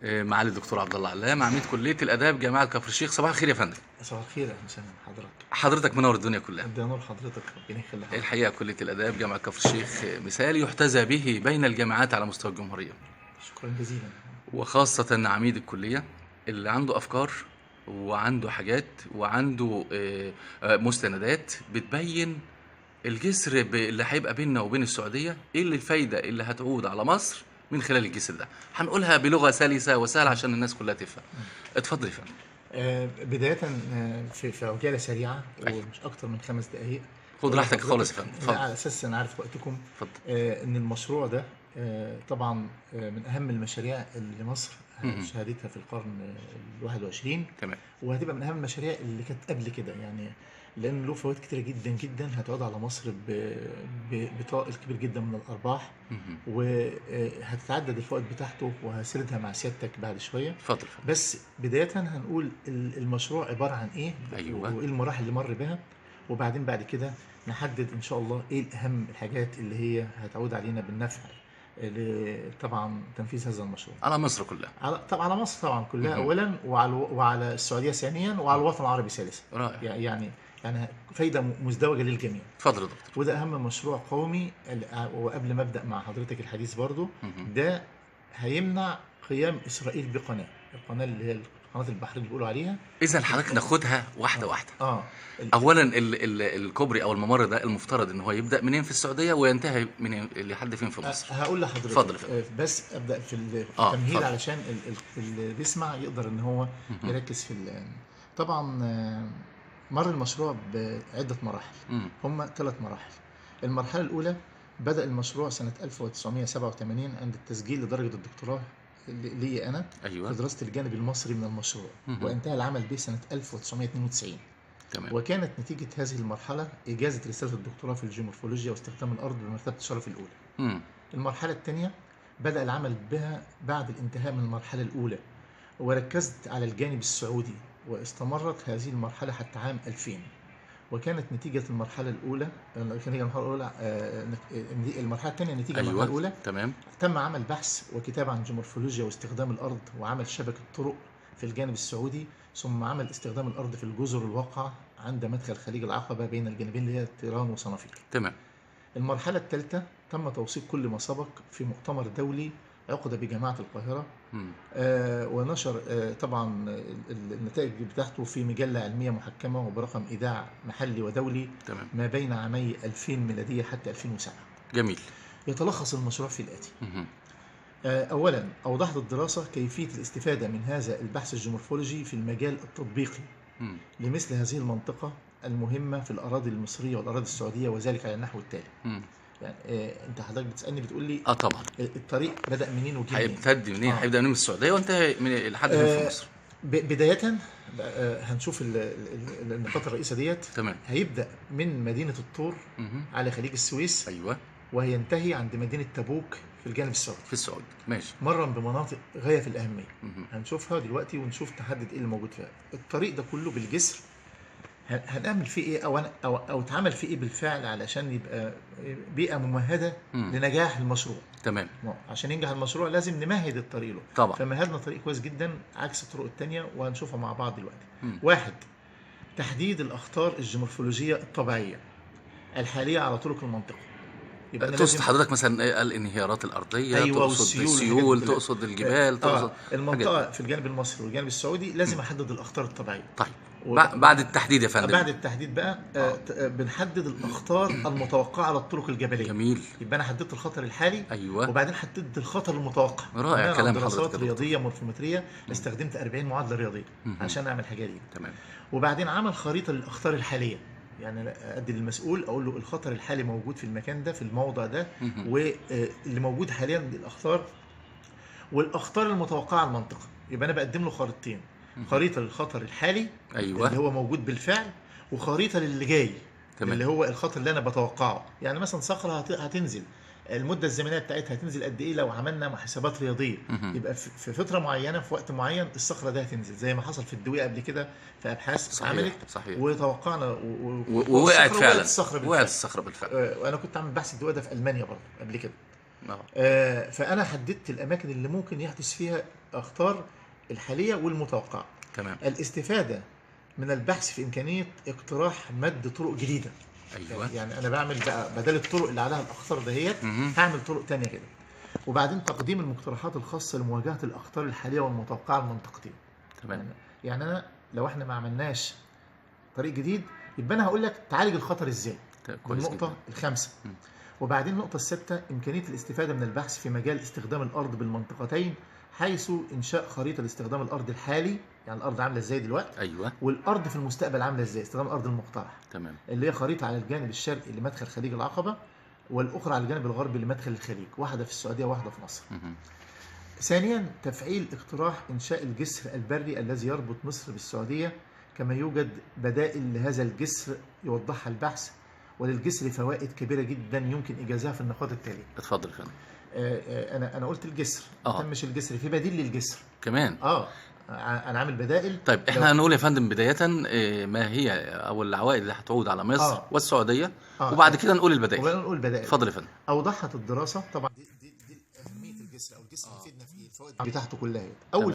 معالي الدكتور عبد الله علام، عميد كلية الآداب جامعة كفر الشيخ. صباح الخير يا فندم. صباح الخير، اهلا وسهلا حضرتك. حضرتك منور الدنيا كلها. ده نور حضرتك، ربنا يخلي حضرتك. الحقيقة كلية الآداب جامعة كفر الشيخ مثال يحتذى به بين الجامعات على مستوى الجمهورية، شكرا جزيلا. وخاصة عميد الكلية اللي عنده أفكار وعنده حاجات وعنده مستندات بتبين الجسر اللي هيبقى بيننا وبين السعودية، ايه اللي الفايدة اللي هتعود على مصر من خلال الجسر ده. هنقولها بلغة سلسة وسهلة عشان الناس كلها تفهم. اتفضل يا فندم. بداية في عجالة سريعة أيوة. ومش أكتر من 5 دقايق. خد راحتك خالص يا فندم، اتفضل. على أساس أنا عارف وقتكم. اتفضل. إن المشروع ده طبعا من أهم المشاريع اللي مصر شهدتها في القرن ال21. تمام. وهتبقى من أهم المشاريع اللي كانت قبل كده، يعني لأن له فوائد كتيرة جدا جدا هتعود على مصر بطائل كبير جدا من الأرباح. وهتتعدد الفوائد بتاعته وهسردها مع سيادتك بعد شوية. اتفضل. بس بداية هنقول المشروع عبارة عن إيه. أيوة. وإيه المراحل اللي مر بها، وبعدين بعد كده نحدد إن شاء الله إيه الأهم الحاجات اللي هي هتعود علينا بالنفع طبعا تنفيذ هذا المشروع على مصر كلها. طبعا على مصر طبعا كلها أولا، وعلى السعودية ثانيا، وعلى الوطن العربي ثالثا. رائع. يعني فايدة مزدوجة للجميع. اتفضل يا دكتور. وده أهم مشروع قومي. وقبل ما أبدأ مع حضرتك الحديث برضو، ده هيمنع قيام إسرائيل بقناة، القناة اللي هي قناة البحر اللي بيقولوا عليها. إذا حضرتك ناخدها واحدة واحدة. أولا الكوبري أو الممر ده المفترض إن هو يبدأ منين في السعودية وينتهي منين لحد فين في مصر؟ هقول لحضرتك. اتفضل. بس أبدأ في التمهيد علشان اللي بيسمع يقدر إن هو يركز في طبعا مر المشروع بعدة مراحل. هم 3 مراحل. المرحلة الأولى بدأ المشروع سنة 1987 عند التسجيل لدرجة الدكتوراه لي أنا. أيوة. في دراسة الجانب المصري من المشروع. وانتهى العمل به سنة 1992. تمام. وكانت نتيجة هذه المرحلة إجازة رسالة الدكتوراه في الجيومورفولوجيا واستخدام الأرض بمرتبة الشرف الأولى. المرحلة الثانية بدأ العمل بها بعد الانتهاء من المرحلة الأولى، وركزت على الجانب السعودي، واستمرت هذه المرحلة حتى عام 2000. وكانت نتيجة المرحلة الأولى المرحلة الثانية نتيجة أيوة. المرحلة الأولى. تمام. تم عمل بحث وكتابة عن الجيومورفولوجيا واستخدام الأرض وعمل شبكة طرق في الجانب السعودي، ثم عمل استخدام الأرض في الجزر الواقعة عند مدخل خليج العقبة بين الجانبين اللي هي تيران وصنافير. تمام. المرحلة الثالثة تم توثيق كل ما سبق في مؤتمر دولي عقد بجامعة القاهرة. ونشر طبعا النتائج بتاعته في مجلة علمية محكمة وبرقم إيداع محلي ودولي. تمام. ما بين عامي 2000 ميلادية حتى 2007. جميل. يتلخص المشروع في الآتي. أولا، أوضحت الدراسة كيفية الاستفادة من هذا البحث الجيومورفولوجي في المجال التطبيقي لمثل هذه المنطقة المهمة في الأراضي المصرية والأراضي السعودية، وذلك على النحو التالي. يعني انت حضرتك بتسالني بتقول لي طبعا الطريق بدا منين وجه منين؟ هيبتدي منين؟ هيبدا من السعوديه وانتهى من لحد فين في مصر؟ بدايه هنشوف النقاط الرئيسيه ديت. تمام. هيبدا من مدينه الطور على خليج السويس. ايوه. وهينتهي عند مدينه تبوك في الجانب السعودي. في السعودي. ماشي. مرا بمناطق غايه في الاهميه. هنشوفها دلوقتي ونشوف تحدد ايه اللي موجود فيها. الطريق ده كله بالجسر هنعمل فيه ايه او اتعمل فيه ايه بالفعل علشان يبقى بيئه ممهده لنجاح المشروع. تمام. عشان ينجح المشروع لازم نمهد الطريق له. طبعا. فمهدنا طريق كويس جدا عكس الطرق الثانيه، وهنشوفها مع بعض دلوقتي. 1. تحديد الاخطار الجيومورفولوجيه الطبيعيه الحاليه على طرق المنطقه. يبقى تقصد حضرتك مثلا الانهيارات الارضيه؟ أيوة. تقصد السيول، تقصد الجبال، تقصد المنطقه في الجانب المصري والجانب السعودي لازم احدد الاخطار الطبيعيه. طيب. بعد التحديد يا فندم. بعد التحديد بقى بنحدد الاخطار المتوقعه على الطرق الجبليه. جميل. يبقى انا حددت الخطر الحالي. ايوه. وبعدين حددت الخطر المتوقع. رائع كلام حضرتك. دراسات رياضيه مورفومتريه استخدمت 40 معادله رياضيه عشان اعمل الحاجه دي. تمام. وبعدين عمل خريطه للاخطار الحاليه، يعني ادي للمسؤول اقول له الخطر الحالي موجود في المكان ده في الموضع ده، واللي موجود حاليا الاخطار والاخطار المتوقعه على المنطقه. يبقى انا بقدم له خريطتين، خريطه للخطر الحالي. أيوة. اللي هو موجود بالفعل، وخريطه للي جاي. تمام. اللي هو الخطر اللي انا بتوقعه. يعني مثلا صخره هتنزل، المده الزمنيه بتاعتها هتنزل قد ايه لو عملنا حسابات رياضيه. يبقى في فتره معينه في وقت معين الصخره دي هتنزل، زي ما حصل في الدويقه قبل كده في ابحاث اتعملت. صحيح. وتوقعنا ووقعت فعلا. الصخره بالفعل. وقعت الصخره بالفعل. وانا كنت عامل بحث الدويقه ده في المانيا برضه قبل كده. فانا حددت الاماكن اللي ممكن يحدث فيها اخطار الحاليه والمتوقعه. تمام. الاستفاده من البحث في امكانيه اقتراح مد طرق جديده. ايوه. يعني انا بعمل بقى بدل الطرق اللي عليها الاخطار دهيت هعمل طرق تانية كده. وبعدين تقديم المقترحات الخاصه لمواجهه الاخطار الحاليه والمتوقعه المنطقتين. تمام. يعني انا لو احنا ما عملناش طريق جديد يبقى انا هقول لك تعالج الخطر ازاي. النقطه الخامسه. وبعدين النقطه السادسه امكانيه الاستفاده من البحث في مجال استخدام الارض بالمنطقتين، حيث انشاء خريطه لاستخدام الارض الحالي، يعني الارض عامله ازاي دلوقتي. ايوه. والارض في المستقبل عامله ازاي، استخدام الارض المقترح. تمام. اللي هي خريطه على الجانب الشرقي لمدخل خليج العقبه، والاخرى على الجانب الغربي لمدخل الخليج، واحده في السعوديه وواحده في مصر. ثانيا تفعيل اقتراح انشاء الجسر البري الذي يربط مصر بالسعوديه، كما يوجد بدائل لهذا الجسر يوضحها البحث، وللجسر فوائد كبيره جدا يمكن ايجازها في النقاط التاليه. اتفضل يا فندم. انا قلت الجسر، ما تمش الجسر، في بديل للجسر كمان. انا عامل بدائل. طيب احنا هنقول يا فندم بدايه ما هي او العوائد اللي هتعود على مصر والسعوديه، وبعد كده نقول البدائل. ونقول بدائل. اتفضل يا فندم. اوضحت الدراسه طبعا دي اهميه الجسر، او الجسر بيفيدنا في الفوائد بتاعته كلها. اول